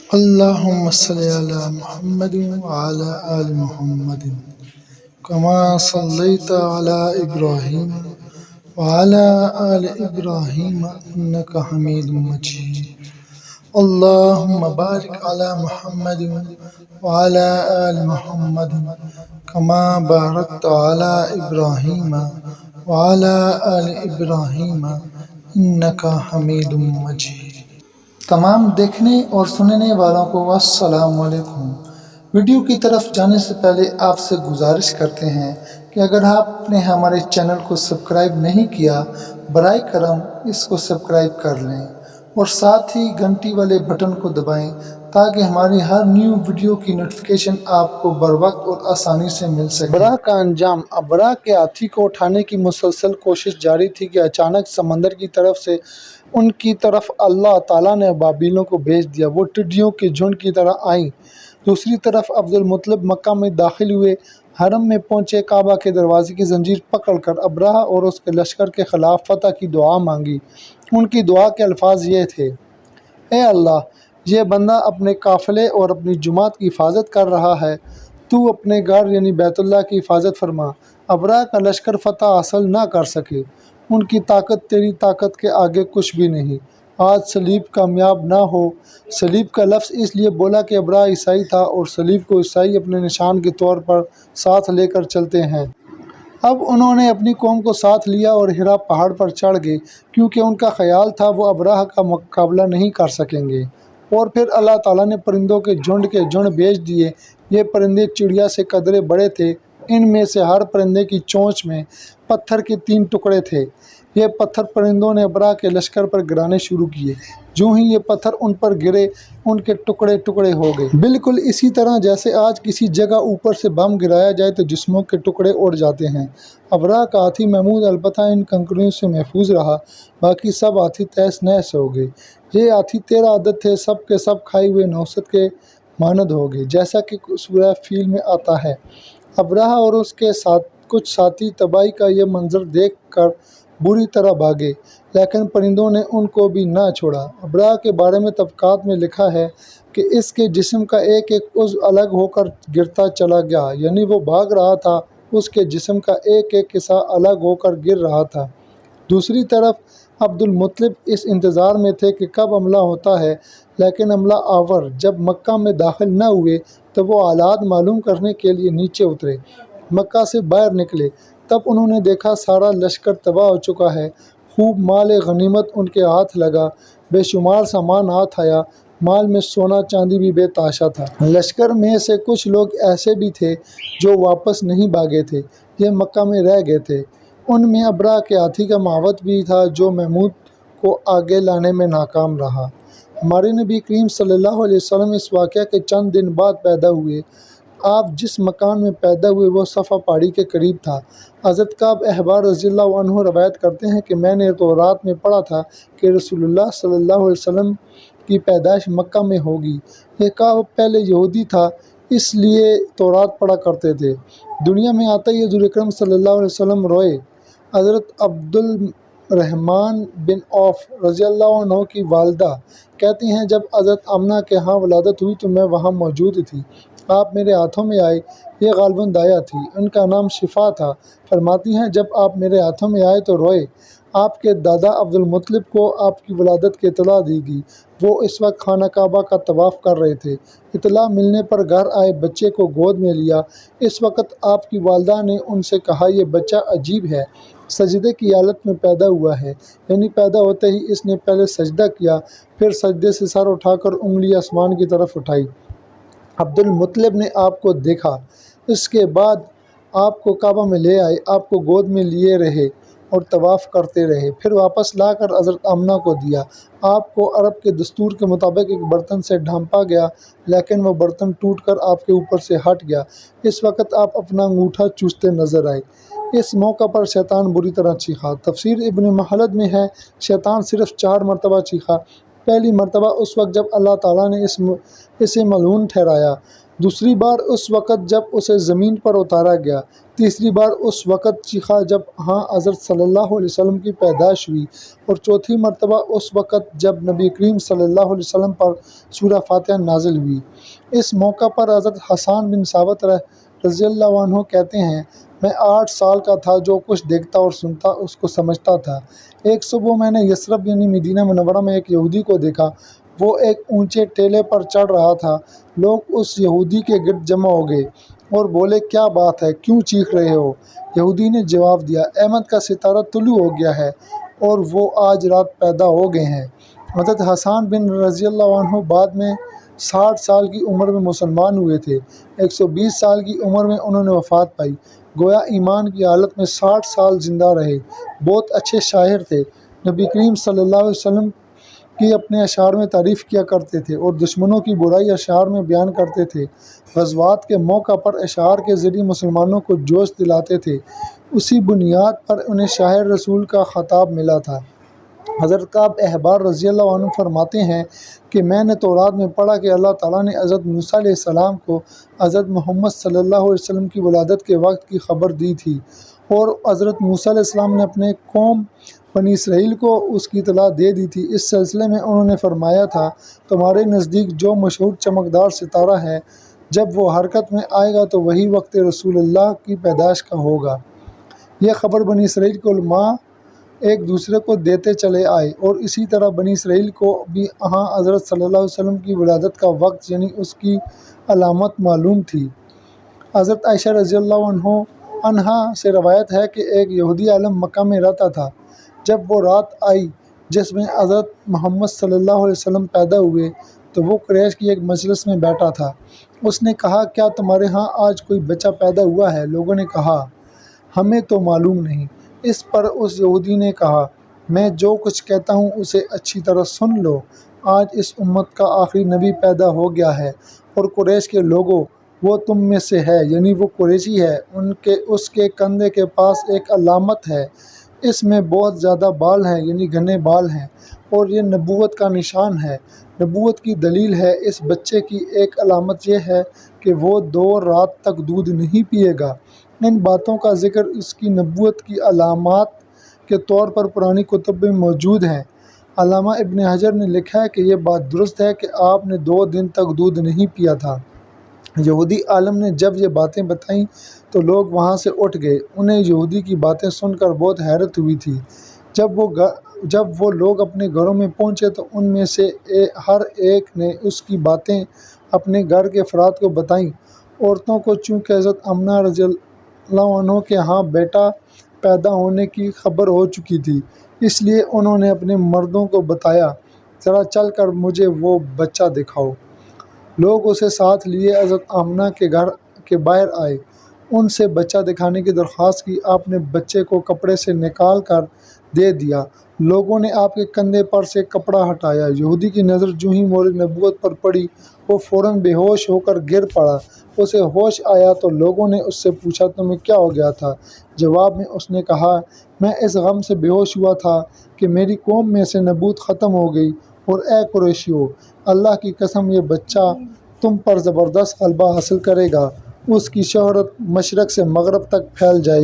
اللهم صل على محمد وعلى آل محمد كما صليت على إبراهيم وعلى آل إبراهيم إنك حميد مجيد. اللهم بارك على محمد وعلى آل محمد كما باركت على إبراهيم وعلى آل إبراهيم إنك حميد مجيد. تمام دیکھنے اور سننے والوں کو السلام علیکم۔ ویڈیو کی طرف جانے سے پہلے آپ سے گزارش کرتے ہیں کہ اگر آپ نے ہمارے چینل کو سبسکرائب نہیں کیا برائے کرم اس کو سبسکرائب کر لیں اور ساتھ ہی گھنٹی والے بٹن کو دبائیں تاکہ ہماری ہر نیو ویڈیو کی نوٹیفیکیشن آپ کو بروقت اور آسانی سے مل سکے۔ ابرا کا انجام۔ ابرا کے ہاتھی کو اٹھانے کی مسلسل کوشش جاری تھی کہ اچانک سمندر کی طرف سے ان کی طرف اللہ تعالیٰ نے ابابیلوں کو بھیج دیا۔ وہ ٹڈیوں کے جھنڈ کی طرح آئیں۔ دوسری طرف عبدالمطلب مکہ میں داخل ہوئے، حرم میں پہنچے، کعبہ کے دروازے کی زنجیر پکڑ کر ابرہہ اور اس کے لشکر کے خلاف فتح کی دعا مانگی۔ ان کی دعا کے الفاظ یہ تھے: اے اللہ، یہ بندہ اپنے قافلے اور اپنی جماعت کی حفاظت کر رہا ہے، تو اپنے گھر یعنی بیت اللہ کی حفاظت فرما۔ ابرہہ کا لشکر فتح حاصل نہ کر سکے، ان کی طاقت تیری طاقت کے آگے کچھ بھی نہیں۔ آج صلیب کامیاب نہ ہو۔ صلیب کا لفظ اس لیے بولا کہ ابرہہ عیسائی تھا اور صلیب کو عیسائی اپنے نشان کے طور پر ساتھ لے کر چلتے ہیں۔ اب انہوں نے اپنی قوم کو ساتھ لیا اور ہرا پہاڑ پر چڑھ گئے، کیونکہ ان کا خیال تھا وہ ابرہہ کا مقابلہ نہیں کر سکیں گے۔ اور پھر اللہ تعالیٰ نے پرندوں کے جھنڈ بھیج دیے۔ یہ پرندے چڑیا سے قدرے بڑے تھے۔ ان میں سے ہر پرندے کی چونچ میں پتھر کے 3 ٹکڑے تھے۔ یہ پتھر پرندوں نے ابرہہ کے لشکر پر گرانے شروع کیے۔ جو ہی یہ پتھر ان پر گرے، ان کے ٹکڑے ٹکڑے ہو گئے۔ بالکل اسی طرح جیسے آج کسی جگہ اوپر سے بم گرایا جائے تو جسموں کے ٹکڑے اڑ جاتے ہیں۔ ابرہہ کا ہاتھی محمود البتہ ان کنکریوں سے محفوظ رہا، باقی سب ہاتھی تہس نہس ہو گئے۔ یہ ہاتھی 13 عدد تھے، سب کے سب کھائے ہوئے نوست کے مانند ہو گئے، جیسا کہ سورہ فیل میں آتا ہے۔ ابرہہ اور اس کے کچھ ساتھی تباہی کا یہ منظر دیکھ کر بری طرح بھاگے، لیکن پرندوں نے ان کو بھی نہ چھوڑا۔ ابرہہ کے بارے میں طبقات میں لکھا ہے کہ اس کے جسم کا ایک ایک عضو الگ ہو کر گرتا چلا گیا، یعنی وہ بھاگ رہا تھا، اس کے جسم کا ایک ایک حصہ الگ ہو کر گر رہا تھا۔ دوسری طرف عبدالمطلب اس انتظار میں تھے کہ کب حملہ ہوتا ہے، لیکن حملہ آور جب مکہ میں داخل نہ ہوئے تو وہ حالات معلوم کرنے کے لیے نیچے اترے۔ مکہ سے باہر نکلے، تب انہوں نے دیکھا سارا لشکر تباہ ہو چکا ہے۔ خوب مال غنیمت ان کے ہاتھ لگا، بے شمار سامان ہاتھ آیا، مال میں سونا چاندی بھی بے تحاشا تھا۔ لشکر میں سے کچھ لوگ ایسے بھی تھے جو واپس نہیں بھاگے تھے، یہ مکہ میں رہ گئے تھے۔ ان میں ابرہہ کے ہاتھی کا معاوت بھی تھا جو محمود کو آگے لانے میں ناکام رہا۔ ہمارے نبی کریم صلی اللہ علیہ وسلم اس واقعہ کے چند دن بعد پیدا ہوئے۔ آپ جس مکان میں پیدا ہوئے وہ صفا پہاڑی کے قریب تھا۔ حضرت کعب احبار رضی اللہ عنہ روایت کرتے ہیں کہ میں نے تورات میں پڑھا تھا کہ رسول اللہ صلی اللہ علیہ وسلم کی پیدائش مکہ میں ہوگی۔ یہ کعب پہلے یہودی تھا، اس لیے تورات پڑھا کرتے تھے۔ دنیا میں آتے ہی حضور اکرم صلی اللہ علیہ وسلم روئے۔ حضرت عبدالرحمن بن عوف رضی اللہ عنہ کی والدہ کہتی ہیں جب حضرت آمنہ کے ہاں ولادت ہوئی تو میں وہاں موجود تھی۔ آپ میرے ہاتھوں میں آئے، یہ غالباً دایا تھی، ان کا نام شفا تھا۔ فرماتی ہیں جب آپ میرے ہاتھوں میں آئے تو روئے۔ آپ کے دادا عبدالمطلب کو آپ کی ولادت کی اطلاع دی گئی، وہ اس وقت خانہ کعبہ کا طواف کر رہے تھے۔ اطلاع ملنے پر گھر آئے، بچے کو گود میں لیا۔ اس وقت آپ کی والدہ نے ان سے کہا یہ بچہ عجیب ہے، سجدے کی حالت میں پیدا ہوا ہے، یعنی پیدا ہوتے ہی اس نے پہلے سجدہ کیا، پھر سجدے سے سر اٹھا کر انگلی آسمان کی طرف اٹھائی۔ عبدالمطلب نے آپ کو دیکھا، اس کے بعد آپ کو کعبہ میں لے آئے، آپ کو گود میں لیے رہے اور طواف کرتے رہے، پھر واپس لا کر حضرت آمنہ کو دیا۔ آپ کو عرب کے دستور کے مطابق ایک برتن سے ڈھانپا گیا، لیکن وہ برتن ٹوٹ کر آپ کے اوپر سے ہٹ گیا۔ اس وقت آپ اپنا انگوٹھا چوستے نظر آئے۔ اس موقع پر شیطان بری طرح چیخا۔ تفسیر ابن مخلد میں ہے شیطان صرف 4 مرتبہ چیخا۔ پہلی مرتبہ اس وقت جب اللہ تعالیٰ نے اسے ملعون ٹھہرایا۔ دوسری بار اس وقت جب اسے زمین پر اتارا گیا، تیسری بار اس وقت چیخا جب ہاں حضرت صلی اللہ علیہ وسلم کی پیدائش ہوئی، اور چوتھی مرتبہ اس وقت جب نبی کریم صلی اللہ علیہ وسلم پر سورہ فاتحہ نازل ہوئی۔ اس موقع پر حضرت حسان بن ثابت رضی اللہ عنہ کہتے ہیں، میں 8 سال کا تھا، جو کچھ دیکھتا اور سنتا اس کو سمجھتا تھا۔ ایک صبح میں نے یثرب یعنی مدینہ منورہ میں ایک یہودی کو دیکھا، وہ ایک اونچے ٹیلے پر چڑھ رہا تھا۔ لوگ اس یہودی کے گرد جمع ہو گئے اور بولے، کیا بات ہے، کیوں چیخ رہے ہو؟ یہودی نے جواب دیا، احمد کا ستارہ طلوع ہو گیا ہے اور وہ آج رات پیدا ہو گئے ہیں۔ حضرت حسان بن رضی اللہ عنہ بعد میں 60 سال کی عمر میں مسلمان ہوئے تھے۔ 120 سال کی عمر میں انہوں نے وفات پائی، گویا ایمان کی حالت میں 60 سال زندہ رہے۔ بہت اچھے شاعر تھے، نبی کریم صلی اللہ علیہ وسلم کی اپنے اشعار میں تعریف کیا کرتے تھے اور دشمنوں کی برائی اشعار میں بیان کرتے تھے۔ غزوات کے موقع پر اشعار کے ذریعے مسلمانوں کو جوش دلاتے تھے۔ اسی بنیاد پر انہیں شاعر رسول کا خطاب ملا تھا۔ حضرت کعب احبار رضی اللہ عنہ فرماتے ہیں کہ میں نے تورات میں پڑھا کہ اللہ تعالیٰ نے حضرت موسیٰ علیہ السلام کو حضرت محمد صلی اللہ علیہ وسلم کی ولادت کے وقت کی خبر دی تھی، اور حضرت موسیٰ علیہ السلام نے اپنے قوم بنی اسرائیل کو اس کی اطلاع دے دی تھی۔ اس سلسلے میں انہوں نے فرمایا تھا، تمہارے نزدیک جو مشہور چمکدار ستارہ ہے، جب وہ حرکت میں آئے گا تو وہی وقت رسول اللہ کی پیدائش کا ہوگا۔ یہ خبر بنی اسرائیل کے علماء ایک دوسرے کو دیتے چلے آئے، اور اسی طرح بنی اسرائیل کو بھی حضرت صلی اللہ علیہ وسلم کی ولادت کا وقت یعنی اس کی علامت معلوم تھی۔ حضرت عائشہ رضی اللہ عنہا سے روایت ہے کہ ایک یہودی عالم مکہ میں رہتا تھا۔ جب وہ رات آئی جس میں حضرت محمد صلی اللہ علیہ وسلم پیدا ہوئے تو وہ قریش کی ایک مجلس میں بیٹھا تھا۔ اس نے کہا، کیا تمہارے ہاں آج کوئی بچہ پیدا ہوا ہے؟ لوگوں نے کہا، ہمیں تو معلوم نہیں۔ اس پر اس یہودی نے کہا، میں جو کچھ کہتا ہوں اسے اچھی طرح سن لو۔ آج اس امت کا آخری نبی پیدا ہو گیا ہے، اور قریش کے لوگوں، وہ تم میں سے ہے، یعنی وہ قریشی ہے، اس کے کندھے کے پاس ایک علامت ہے، اس میں بہت زیادہ بال ہیں، یعنی گھنے بال ہیں، اور یہ نبوت کا نشان ہے، نبوت کی دلیل ہے۔ اس بچے کی ایک علامت یہ ہے کہ وہ 2 رات تک دودھ نہیں پیے گا۔ ان باتوں کا ذکر اس کی نبوت کی علامات کے طور پر پرانی کتب میں موجود ہیں۔ علامہ ابن حجر نے لکھا ہے کہ یہ بات درست ہے کہ آپ نے 2 دن تک دودھ نہیں پیا تھا۔ یہودی عالم نے جب یہ باتیں بتائیں تو لوگ وہاں سے اٹھ گئے۔ انہیں یہودی کی باتیں سن کر بہت حیرت ہوئی تھی۔ جب وہ لوگ اپنے گھروں میں پہنچے تو ان میں سے ہر ایک نے اس کی باتیں اپنے گھر کے افراد کو بتائیں۔ عورتوں کو چونکہ حضرت آمنہ رضی اللہ عنہ کے ہاں بیٹا پیدا ہونے کی خبر ہو چکی تھی، اس لیے انہوں نے اپنے مردوں کو بتایا، ذرا چل کر مجھے وہ بچہ دکھاؤ۔ لوگ اسے ساتھ لیے حضرت آمنہ کے گھر کے باہر آئے، ان سے بچہ دکھانے کی درخواست کی۔ آپ نے بچے کو کپڑے سے نکال کر دے دیا۔ لوگوں نے آپ کے کندھے پر سے کپڑا ہٹایا۔ یہودی کی نظر جو ہی مورد نبوت پر پڑی، وہ فوراً بے ہوش ہو کر گر پڑا۔ اسے ہوش آیا تو لوگوں نے اس سے پوچھا، تمہیں کیا ہو گیا تھا؟ جواب میں اس نے کہا، میں اس غم سے بے ہوش ہوا تھا کہ میری قوم میں سے نبوت ختم ہو گئی، اور اے قریشیو، اللہ کی قسم یہ بچہ تم پر زبردست غلبہ حاصل کرے گا، اس کی شہرت مشرق سے مغرب تک پھیل جائے گی۔